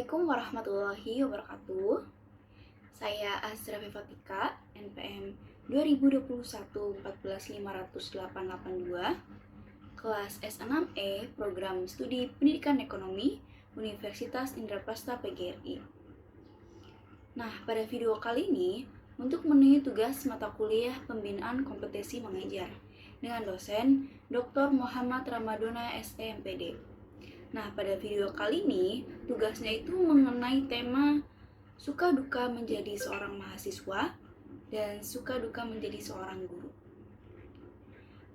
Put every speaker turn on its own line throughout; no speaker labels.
Assalamualaikum warahmatullahi wabarakatuh. Saya Azra Fatika, NPM 2021-1458882, kelas S6E, Program Studi Pendidikan Ekonomi, Universitas Indraprasta PGRI. Nah, pada video kali ini, untuk memenuhi tugas mata kuliah Pembinaan Kompetensi Mengajar dengan dosen Dr. Muhammad Ramadona SEMPD. Nah, pada video kali ini, tugasnya itu mengenai tema suka duka menjadi seorang mahasiswa dan suka duka menjadi seorang guru.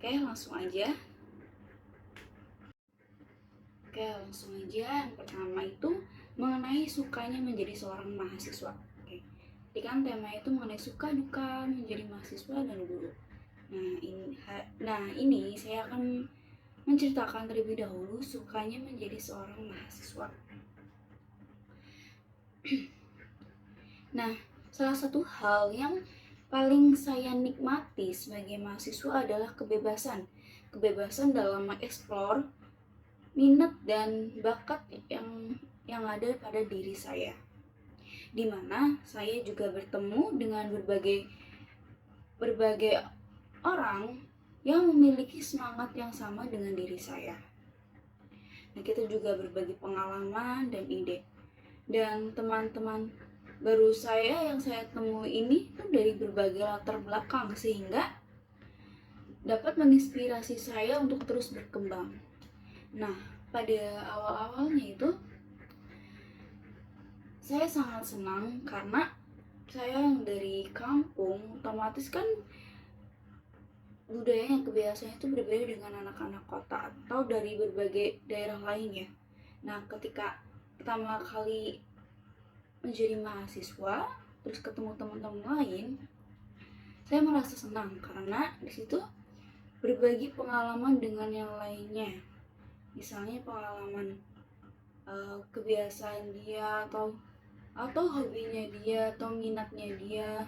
Oke, langsung aja. Yang pertama itu mengenai sukanya menjadi seorang mahasiswa. Oke. Jadi kan tema itu mengenai suka duka menjadi mahasiswa dan guru. Nah, ini saya akan menceritakan terlebih dahulu sukanya menjadi seorang mahasiswa. Nah, salah satu hal yang paling saya nikmati sebagai mahasiswa adalah kebebasan. Kebebasan dalam mengeksplor minat dan bakat yang ada pada diri saya. Di mana saya juga bertemu dengan berbagai orang yang memiliki semangat yang sama dengan diri saya. Nah, kita juga berbagi pengalaman dan ide. Dan teman-teman baru yang saya temui ini tuh dari berbagai latar belakang, sehingga dapat menginspirasi saya untuk terus berkembang. Nah, pada awal-awalnya itu saya sangat senang karena saya yang dari kampung, otomatis kan budayanya, kebiasaannya itu berbeda dengan anak-anak kota atau dari berbagai daerah lainnya. Nah, ketika pertama kali menjadi mahasiswa, terus ketemu teman-teman lain, saya merasa senang karena di situ berbagi pengalaman dengan yang lainnya. Misalnya pengalaman kebiasaan dia atau hobinya dia atau minatnya dia,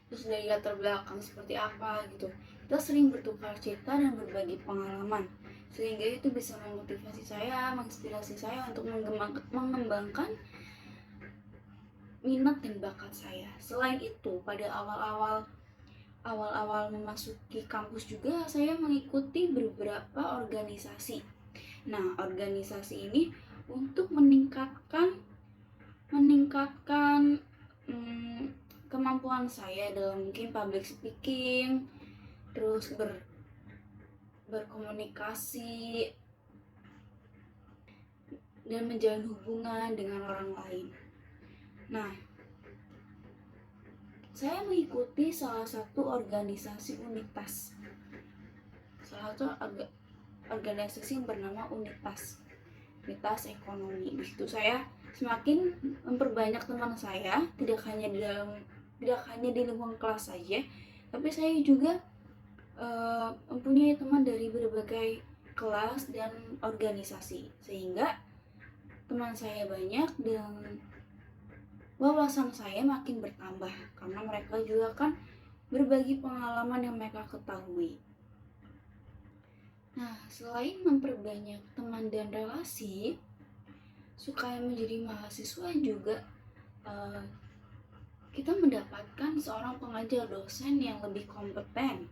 terus dari latar belakang seperti apa gitu. Kita sering bertukar cerita dan berbagi pengalaman, sehingga itu bisa memotivasi saya, menginspirasi saya untuk mengembangkan minat dan bakat saya. Selain itu, pada awal-awal memasuki kampus juga saya mengikuti beberapa organisasi. Nah, organisasi ini untuk meningkatkan kemampuan saya dalam mungkin public speaking, terus berkomunikasi dan menjalin hubungan dengan orang lain. Nah, saya mengikuti salah satu organisasi Unitas. Salah satu organisasi yang bernama Unitas Ekonomi. Di situ saya semakin memperbanyak teman saya, tidak hanya di lingkungan kelas saja, tapi saya juga mempunyai teman dari berbagai kelas dan organisasi, sehingga teman saya banyak dan wawasan saya makin bertambah karena mereka juga kan berbagi pengalaman yang mereka ketahui. Nah, selain memperbanyak teman dan relasi, sukanya menjadi mahasiswa juga kita mendapatkan seorang pengajar dosen yang lebih kompeten,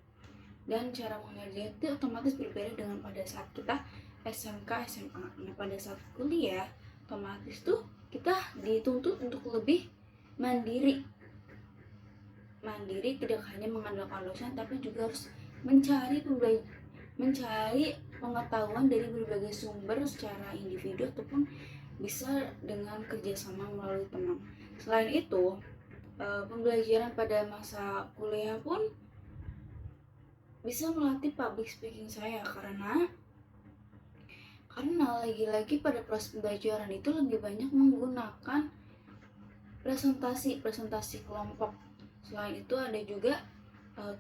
dan cara mengajar itu otomatis berbeda dengan pada saat kita SMK, SMA. Nah, pada saat kuliah otomatis tuh kita dituntut untuk lebih mandiri, tidak hanya mengandalkan dosen, tapi juga harus mencari pengetahuan dari berbagai sumber secara individu ataupun bisa dengan kerjasama melalui teman. Selain itu, pembelajaran pada masa kuliah pun bisa melatih public speaking saya karena lagi-lagi pada proses pembelajaran itu lebih banyak menggunakan presentasi kelompok. Selain itu ada juga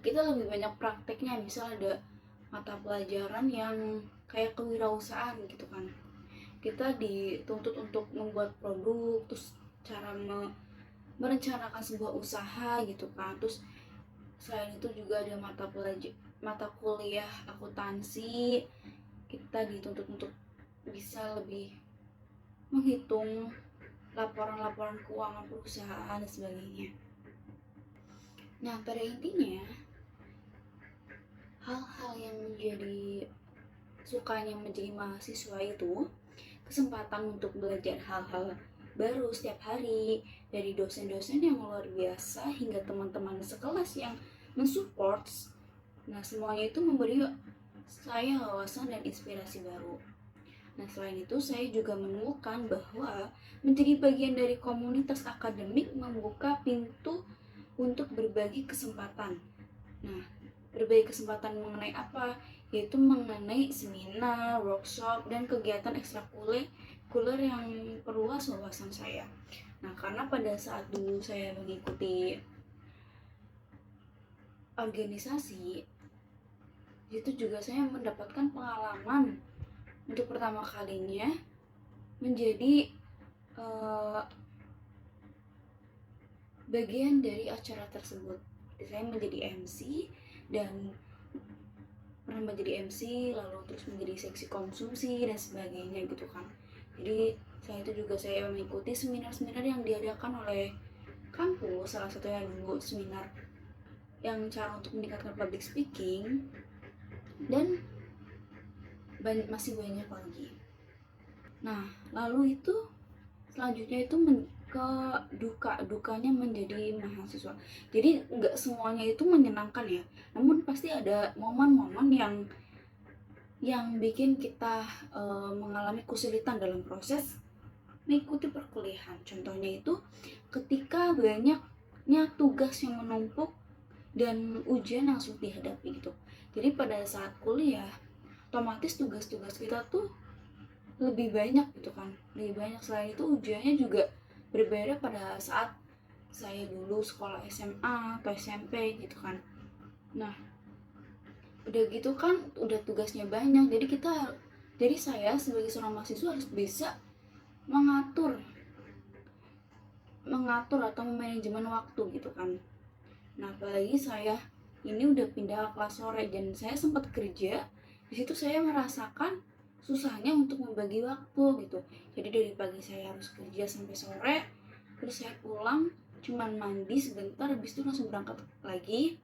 kita lebih banyak prakteknya. Misal ada mata pelajaran yang kayak kewirausahaan gitu kan, kita dituntut untuk membuat produk, terus cara merencanakan sebuah usaha gitu kan. Terus selain itu juga ada mata kuliah akuntansi, kita dituntut untuk bisa lebih menghitung laporan-laporan keuangan perusahaan dan sebagainya. Nah, pada intinya hal-hal yang menjadi sukanya menjadi mahasiswa itu kesempatan untuk belajar hal-hal baru setiap hari dari dosen-dosen yang luar biasa hingga teman-teman sekelas yang mensupport. Nah, semuanya itu memberi saya wawasan dan inspirasi baru. Nah, selain itu saya juga menemukan bahwa menjadi bagian dari komunitas akademik membuka pintu untuk berbagi kesempatan. Nah, berbagi kesempatan mengenai apa? Yaitu mengenai seminar, workshop, dan kegiatan ekstrakurikuler yang perluas wawasan saya. Nah, karena pada saat dulu saya mengikuti organisasi, itu juga saya mendapatkan pengalaman untuk pertama kalinya menjadi bagian dari acara tersebut. Saya menjadi MC dan pernah menjadi MC, lalu terus menjadi seksi konsumsi dan sebagainya gitu kan. Jadi saya mengikuti seminar-seminar yang diadakan oleh kampus, salah satunya dulu seminar yang cara untuk meningkatkan public speaking, dan masih banyak lagi. Nah, lalu itu selanjutnya itu ke dukanya menjadi mahasiswa. Jadi nggak semuanya itu menyenangkan ya, namun pasti ada momen-momen yang bikin kita mengalami kesulitan dalam proses mengikuti perkuliahan. Contohnya itu ketika banyaknya tugas yang menumpuk dan ujian yang sulit dihadapi gitu. Jadi pada saat kuliah otomatis tugas-tugas kita tuh lebih banyak gitu kan, lebih banyak. Selain itu ujiannya juga berbeda pada saat saya dulu sekolah SMA atau SMP gitu kan. Nah, udah gitu kan udah tugasnya banyak, jadi saya sebagai seorang mahasiswa harus bisa mengatur atau manajemen waktu gitu kan. Nah, apalagi saya ini udah pindah ke kelas sore dan saya sempat kerja di situ. Saya merasakan susahnya untuk membagi waktu gitu. Jadi dari pagi saya harus kerja sampai sore, terus saya pulang cuman mandi sebentar, habis itu langsung berangkat lagi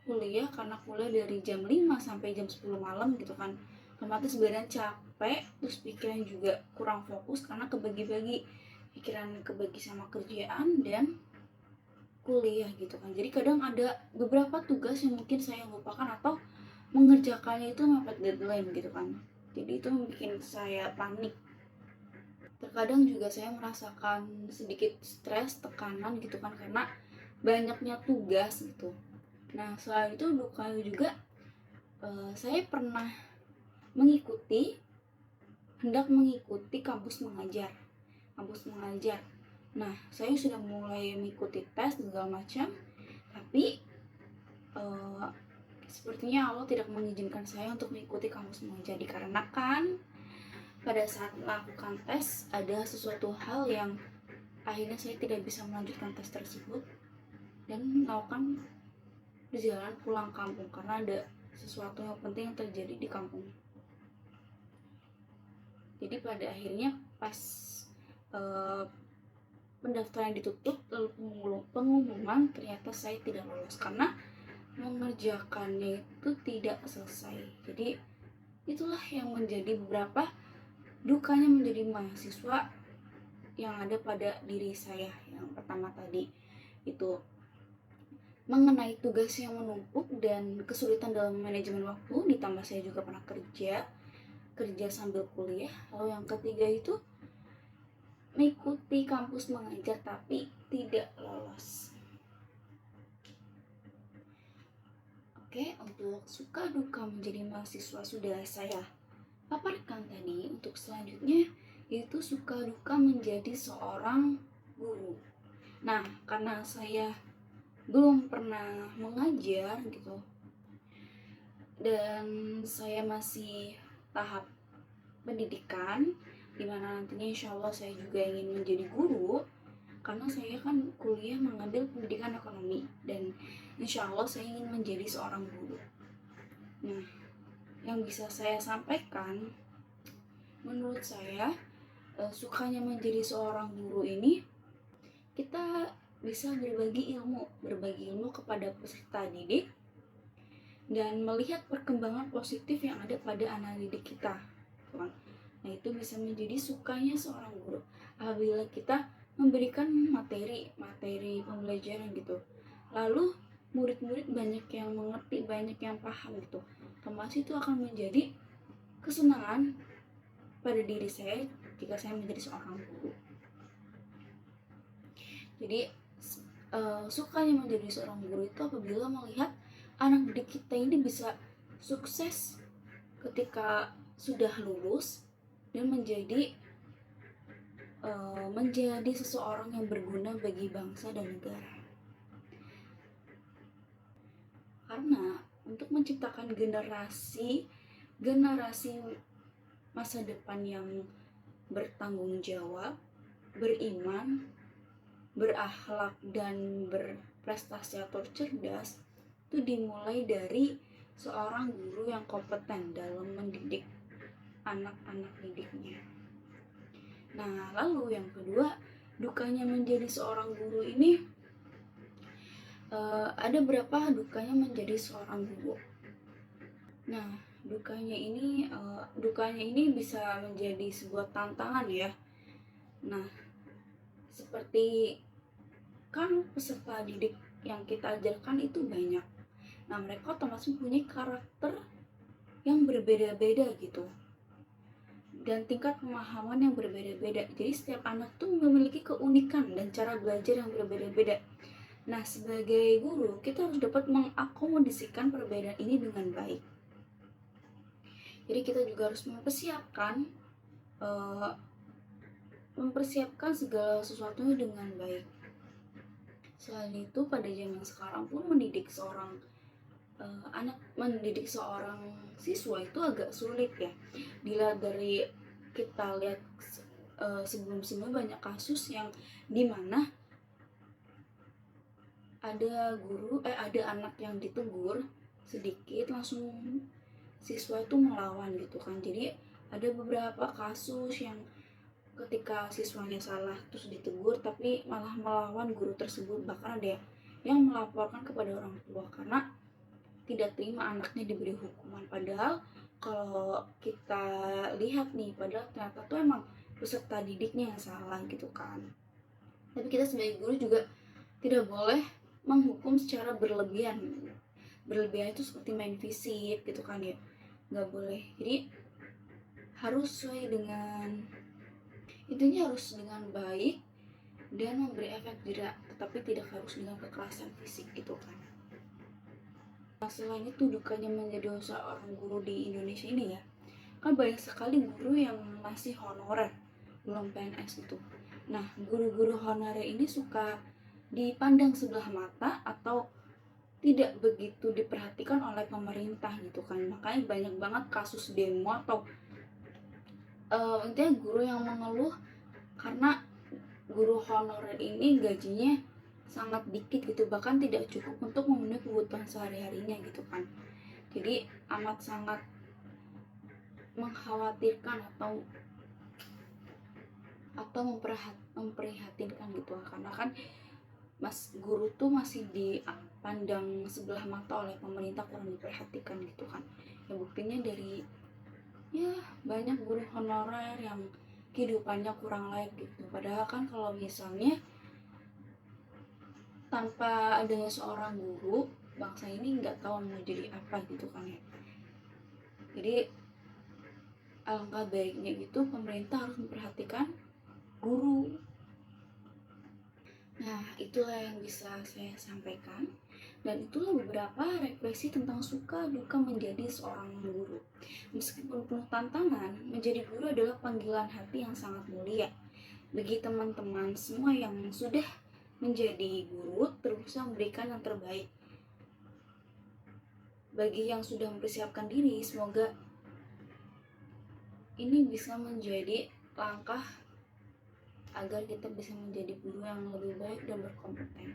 kuliah, karena kuliah dari jam 5 sampai jam 10 malam gitu kan. Otomatis badan capek, terus pikiran juga kurang fokus karena kebagi-bagi pikiran, kebagi sama kerjaan dan kuliah gitu kan. Jadi kadang ada beberapa tugas yang mungkin saya lupakan atau mengerjakannya itu mepet deadline gitu kan. Jadi itu bikin saya panik. Terkadang juga saya merasakan sedikit stres, tekanan gitu kan karena banyaknya tugas gitu. Nah, selain itu dukanya juga saya pernah hendak mengikuti kampus mengajar. Nah, saya sudah mulai mengikuti tes segala macam, tapi sepertinya Allah tidak mengizinkan saya untuk mengikuti kampus mengajar, dikarenakan pada saat melakukan tes ada sesuatu hal yang akhirnya saya tidak bisa melanjutkan tes tersebut dan melakukan perjalanan pulang kampung karena ada sesuatu yang penting yang terjadi di kampung. Jadi pada akhirnya pas pendaftaran ditutup lalu pengumuman, ternyata saya tidak lolos karena mengerjakannya itu tidak selesai. Jadi itulah yang menjadi beberapa dukanya menjadi mahasiswa yang ada pada diri saya. Yang pertama tadi itu mengenai tugas yang menumpuk dan kesulitan dalam manajemen waktu, ditambah saya juga pernah kerja sambil kuliah. Lalu yang ketiga itu mengikuti kampus mengajar tapi tidak lolos. Oke, untuk suka duka menjadi mahasiswa sudah saya paparkan tadi. Untuk selanjutnya yaitu suka duka menjadi seorang guru. Nah, karena saya belum pernah mengajar gitu dan saya masih tahap pendidikan, dimana nantinya insya Allah saya juga ingin menjadi guru, karena saya kan kuliah mengambil pendidikan ekonomi dan insya Allah saya ingin menjadi seorang guru. Nah, yang bisa saya sampaikan menurut saya sukanya menjadi seorang guru ini, kita bisa berbagi ilmu kepada peserta didik dan melihat perkembangan positif yang ada pada anak didik kita. Nah, itu bisa menjadi sukanya seorang guru apabila kita memberikan materi pembelajaran gitu. Lalu murid-murid banyak yang mengerti, banyak yang paham gitu. Otomatis itu akan menjadi kesenangan pada diri saya jika saya menjadi seorang guru. Jadi sukanya menjadi seorang guru itu apabila melihat anak didik kita ini bisa sukses ketika sudah lulus dan menjadi seseorang yang berguna bagi bangsa dan negara. Karena untuk menciptakan generasi masa depan yang bertanggung jawab, beriman, berakhlak, dan berprestasi atau cerdas, itu dimulai dari seorang guru yang kompeten dalam mendidik anak-anak didiknya. Nah, lalu yang kedua, dukanya menjadi seorang guru ini, ada berapa dukanya menjadi seorang guru. Nah, dukanya ini bisa menjadi sebuah tantangan ya. Nah, seperti kan peserta didik yang kita ajarkan itu banyak. Nah, mereka otomatis mempunyai karakter yang berbeda-beda gitu. Dan tingkat pemahaman yang berbeda-beda. Jadi setiap anak tuh memiliki keunikan dan cara belajar yang berbeda-beda. Nah, sebagai guru, kita harus dapat mengakomodasikan perbedaan ini dengan baik. Jadi kita juga harus mempersiapkan segala sesuatunya dengan baik. Selain itu, pada zaman sekarang pun mendidik seorang siswa itu agak sulit ya. Dilihat dari kita lihat sebelum-sebelumnya banyak kasus yang dimana ada anak yang ditegur sedikit langsung siswa itu melawan gitu kan. Jadi ada beberapa kasus yang ketika siswanya salah terus ditegur tapi malah melawan guru tersebut, bahkan ada yang melaporkan kepada orang tua karena tidak terima anaknya diberi hukuman. Padahal kalau kita lihat nih, padahal ternyata tuh emang peserta didiknya yang salah gitu kan. Tapi kita sebagai guru juga tidak boleh menghukum secara berlebihan itu seperti main fisik gitu kan ya, nggak boleh. Jadi harus sesuai dengan intinya, harus dengan baik dan memberi efek jerak, tetapi tidak harus dengan kekerasan fisik gitu kan. Nah, selain itu dukanya menjadi seorang guru di Indonesia ini ya, kan banyak sekali guru yang masih honorer, belum PNS gitu. Nah, guru-guru honorer ini suka dipandang sebelah mata atau tidak begitu diperhatikan oleh pemerintah gitu kan. Makanya banyak banget kasus demo atau intinya guru yang mengeluh karena guru honorer ini gajinya sangat dikit gitu, bahkan tidak cukup untuk memenuhi kebutuhan sehari-harinya gitu kan. Jadi amat sangat mengkhawatirkan atau memprihatinkan gitu, karena kan guru tuh masih dipandang sebelah mata oleh pemerintah, kurang diperhatikan gitu kan. Ya buktinya dari ya banyak guru honorer yang kehidupannya kurang layak gitu. Padahal kan kalau misalnya tanpa adanya seorang guru, bangsa ini nggak tahu mau jadi apa gitu kan ya. Jadi alangkah baiknya gitu pemerintah harus memperhatikan guru. Nah, itulah yang bisa saya sampaikan, dan itulah beberapa refleksi tentang suka duka menjadi seorang guru. Meskipun penuh tantangan, menjadi guru adalah panggilan hati yang sangat mulia. Bagi teman-teman semua yang sudah menjadi guru, berusaha memberikan yang terbaik. Bagi yang sudah mempersiapkan diri, semoga ini bisa menjadi langkah agar kita bisa menjadi guru yang lebih baik dan berkompeten.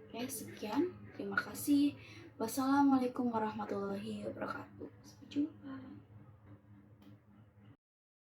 Oke, sekian. Terima kasih. Wassalamualaikum warahmatullahi wabarakatuh.